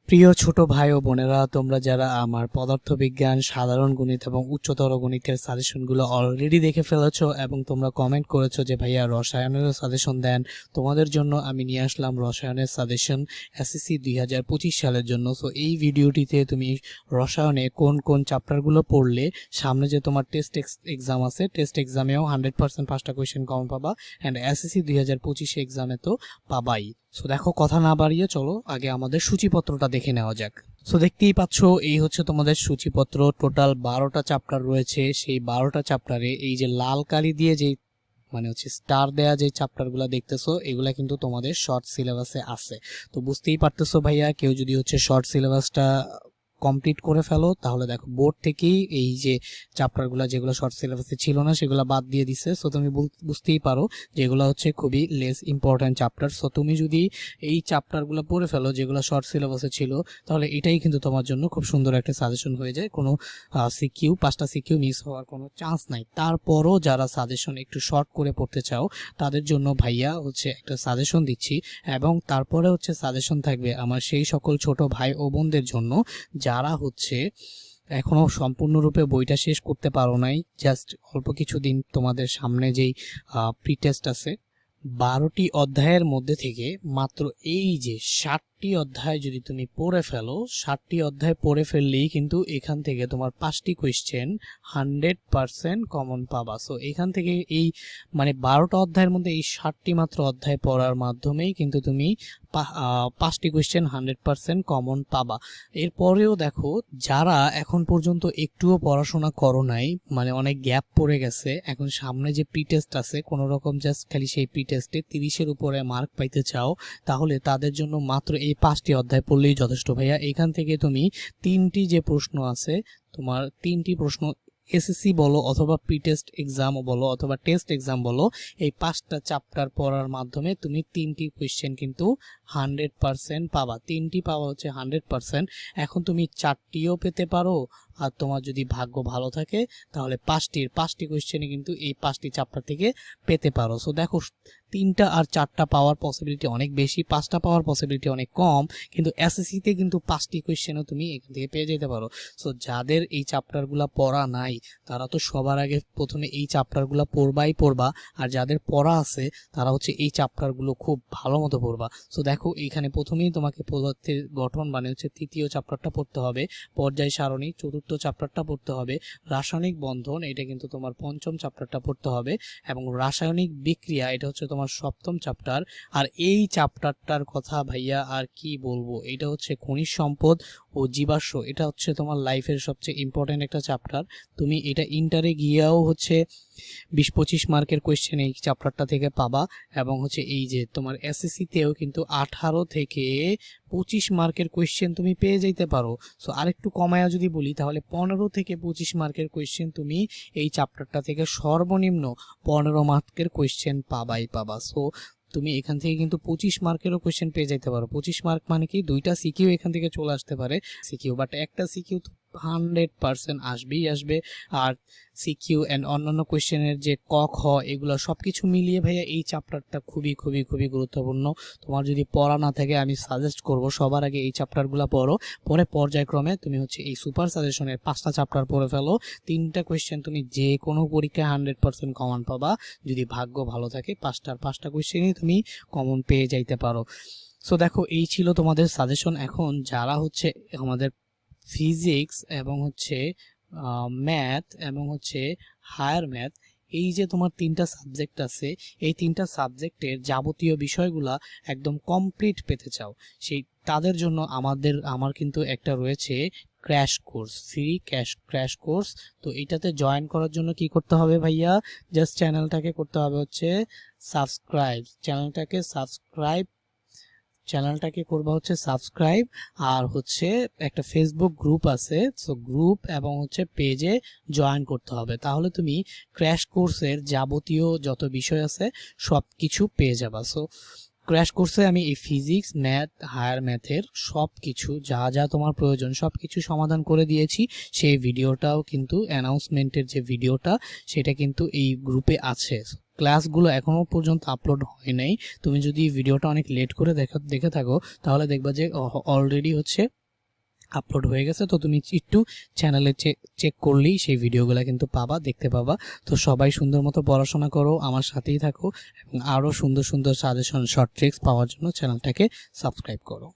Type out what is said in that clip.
প্রিয় ছোট ভাই ও বোনেরা, তোমরা যারা আমার পদার্থবিজ্ঞান, সাধারণ গণিত এবং উচ্চতর গণিতের সাজেশনগুলো অলরেডি দেখে ফেলেছো এবং তোমরা কমেন্ট করেছো যে ভাইয়া রসায়নেরও সাজেশন দেন, তোমাদের জন্য আমি নিয়ে আসলাম রসায়নের সাজেশন এসএসসি 2025 সালের জন্য। সো এই ভিডিওটিতে তুমি রসায়নে কোন কোন চ্যাপ্টারগুলো পড়লে সামনে যে তোমার টেস্ট এক্সাম আছে, টেস্ট এক্সামেও 100% 5টা কোয়েশ্চেন কমন পাবা, অ্যান্ড এসএসসি 2025 এক্সামে তো পাবাই। সো দেখো, কথা না বাড়িয়ে চলো আগে আমাদের সূচিপত্রটা দেখে নেওয়া যাক। সো দেখতেই পাচ্ছ, এই হচ্ছে তোমাদের সূচিপত্র। টোটাল 12টা চ্যাপ্টার রয়েছে। সেই 12টা চ্যাপ্টারে এই যে লাল কালি দিয়ে যে স্টার দেয়া যে চ্যাপ্টারগুলো দেখতেছো, এগুলা কিন্তু তোমাদের শর্ট সিলেবাসে আছে। তো বুঝতেই পারতেছো ভাইয়া, কেউ যদি শর্ট সিলেবাসটা কমপ্লিট করে ফেলো তাহলে দেখো বোর্ড থেকেই এই যে চ্যাপ্টারগুলো যেগুলো শর্ট সিলেবাসে ছিল না সেগুলো বাদ দিয়ে দিছে। সো তুমি বুঝতেই পারো যে এগুলো খুবই লেস ইম্পর্ট্যান্ট চ্যাপ্টার। সো তুমি যদি এই চ্যাপ্টারগুলো পড়ে ফেলো যেগুলো শর্ট সিলেবাসে ছিল, তাহলে এটাই কিন্তু তোমার জন্য খুব সুন্দর একটা সাজেশন হয়ে যায়। কোনো সিকিউ 5টা সিকিউ মিস হওয়ার কোনো চান্স নাই। তারপরও যারা সাজেশন একটু শর্ট করে পড়তে চাও তাদের জন্য ভাইয়া একটা সাজেশন দিচ্ছি, এবং তারপরে সাজেশন থাকবে আমার সেই সকল ছোট ভাই ও বোনদের জন্য যারা এখনো সম্পূর্ণরূপে বইটা শেষ করতে পারো নাই। জাস্ট অল্প কিছুদিন তোমাদের সামনে যেই প্রি টেস্ট আছে, 12টি অধ্যায়ের মধ্যে থেকে মাত্র এই যে 60টি অধ্যায় যদি তুমি পড়ে ফেলো, 60টি অধ্যায় পড়ে ফেললেই কিন্তু এখান থেকে তোমার 5টি কোয়েশ্চেন 100% কমন পাবা। সো এখান থেকে এই 12টা অধ্যায়ের মধ্যে এই 60টি মাত্র অধ্যায় পড়ার মাধ্যমেই কিন্তু তুমি 5টি কোয়েশ্চেন 100% কমন পাবা। এরপরেও দেখো, যারা এখন পর্যন্ত একটুও পড়াশোনা করো নাই, অনেক গ্যাপ পড়ে গেছে, এখন সামনে যে প্রি টেস্ট আছে কোনো রকম জাস্ট খালি সেই প্রি টেস্টে 30-এর উপরে মার্ক পাইতে চাও, তাহলে তাদের জন্য মাত্র এই 5টি অধ্যায় পড়লেই যথেষ্ট ভাইয়া। এখান থেকে তুমি 3টি যে প্রশ্ন আছে, তোমার 3টি প্রশ্ন এসএসসি বলো অথবা প্রি টেস্ট এক্সাম বলো অথবা টেস্ট এক্সাম বলো, এই 5টা চ্যাপ্টার পড়ার মাধ্যমে তুমি 3টি কোয়েশ্চেন কিন্তু 100% পাবা। 3টি পাওয়া 100%। এখন তুমি 4টিও পেতে পারো, আর তোমার যদি ভাগ্য ভালো থাকে তাহলে 5টি কোয়েশ্চেনে কিন্তু এই 5টি চ্যাপ্টার থেকে পেতে পারো। সো দেখো, 3টা আর 4টা পাওয়ার পসিবিলিটি অনেক বেশি, 5টা পাওয়ার পসিবিলিটি অনেক কম, কিন্তু এসএসসিতে কিন্তু 5টি কোয়েশ্চেনও তুমি এখান থেকে পেয়ে যেতে পারো। সো যাদের এই চ্যাপ্টারগুলো পড়া নাই তারা তো সবার আগে প্রথমে এই চ্যাপ্টারগুলো পড়বা, আর যাদের পড়া আছে তারা এই চ্যাপ্টারগুলো খুব ভালো মতো পড়বা। সো দেখো, এইখানে প্রথমেই তোমাকে পদার্থের গঠন তৃতীয় চ্যাপ্টারটা পড়তে হবে, পর্যায় সারণী 4র্থ চ্যাপ্টারটা পড়তে হবে, রাসায়নিক বন্ধন এটা কিন্তু তোমার 5ম চ্যাপ্টারটা পড়তে হবে, এবং রাসায়নিক বিক্রিয়া এটা তোমার 7ম চ্যাপ্টার। আর এই চ্যাপ্টারটার কথা ভাইয়া আর কি বলবো, এটা খনিজ সম্পদ ও জীবাশ্ম, এটা তোমার লাইফের সবচেয়ে ইম্পর্টেন্ট একটা চ্যাপ্টার। তুমি এটা ইন্টারে গিয়েও 20-25 মার্কের কোয়েশ্চেন এই চ্যাপ্টারটা থেকে পাবা, এবং এই যে তোমার এসএসসিতেও কিন্তু 18 থেকে 25 মার্কের কোয়েশ্চেন তুমি পেয়ে যাইতে পারো। সো আরেকটু কমায়া যদি বলি তাহলে 15 থেকে 25 মার্কের কোয়েশ্চেন তুমি এই চ্যাপ্টারটা থেকে সর্বনিম্ন 15 মার্কের কোয়েশ্চেন পাবা। সো তুমি এখান থেকে কিন্তু 25 মার্কেরও কোয়েশ্চেন পেয়ে যেতে পারো। 25 মার্ক মানে কি, 2টা সিকিউ এখান থেকে চলে আসতে পারে সিকিউ, বাট একটা সিকিউ 100% আসবে। আর সিকিউ এন্ড অন্যান্য কোয়েশ্চেনের যে ক খ এগুলো সবকিছু মিলিয়ে ভাইয়া এই চ্যাপ্টারটা খুবই খুবই খুবই গুরুত্বপূর্ণ। তোমার যদি পড়া না থাকে আমি সাজেস্ট করব সবার আগে এই চ্যাপ্টারগুলো পড়ো, পরে পর্যায়ক্রমে তুমি এই সুপার সাজেশনের 5টা চ্যাপ্টার পড়ে ফেলো। 3টা কোয়েশ্চেন তুমি যে কোনো পরীক্ষায় 100% কমন পাবা, যদি ভাগ্য ভালো থাকে 5টা কোয়েশ্চেনই তুমি কমন পেয়ে যাইতে পারো। সো দেখো, এই ছিল তোমাদের সাজেশন। এখন যারা আমাদের ফিজিক্স এবং ম্যাথ এবং হায়ার ম্যাথ, এই যে তোমার 3টা সাবজেক্ট আছে, এই 3টা সাবজেক্টের যাবতীয় বিষয়গুলা একদম কমপ্লিট পেতে চাও, সেই তাদের জন্য আমার কিন্তু একটা রয়েছে crash course, free crash course. তো এটাতে জয়েন করার জন্য কি করতে হবে ভাইয়া, জাস্ট চ্যানেলটাকে করতে হবে সাবস্ক্রাইব, চ্যানেলটাকে করবা সাবস্ক্রাইব, আর একটা ফেসবুক গ্রুপ আছে, সো গ্রুপ এবং পেজে জয়েন করতে হবে। তাহলে তুমি ক্র্যাশ কোর্সের যাবতীয় যত বিষয় আছে সব কিছু পেয়ে যাবা। সো ক্র্যাশ কোর্সে আমি এই ফিজিক্স, ম্যাথ, হায়ার ম্যাথের সব কিছু যা যা তোমার প্রয়োজন সব কিছু সমাধান করে দিয়েছি। সেই ভিডিওটাও কিন্তু অ্যানাউন্সমেন্টের যে ভিডিওটা সেটা কিন্তু এই গ্রুপে আছে। ক্লাসগুলো এখনো পর্যন্ত আপলোড হয় নাই। তুমি যদি ভিডিওটা অনেক লেট করে দেখে থাকো তাহলে দেখবা যে অলরেডি আপলোড হয়ে গেছে। তো তুমি একটু চ্যানেলে চেক করলেই সেই ভিডিওগুলো কিন্তু পাবা, দেখতে পাবা। তো সবাই সুন্দর মতো পড়াশোনা করো, আমার সাথেই থাকো এবং আরও সুন্দর সুন্দর সাজেশন, শর্ট ট্রিক্স পাওয়ার জন্য চ্যানেলটাকে সাবস্ক্রাইব করো।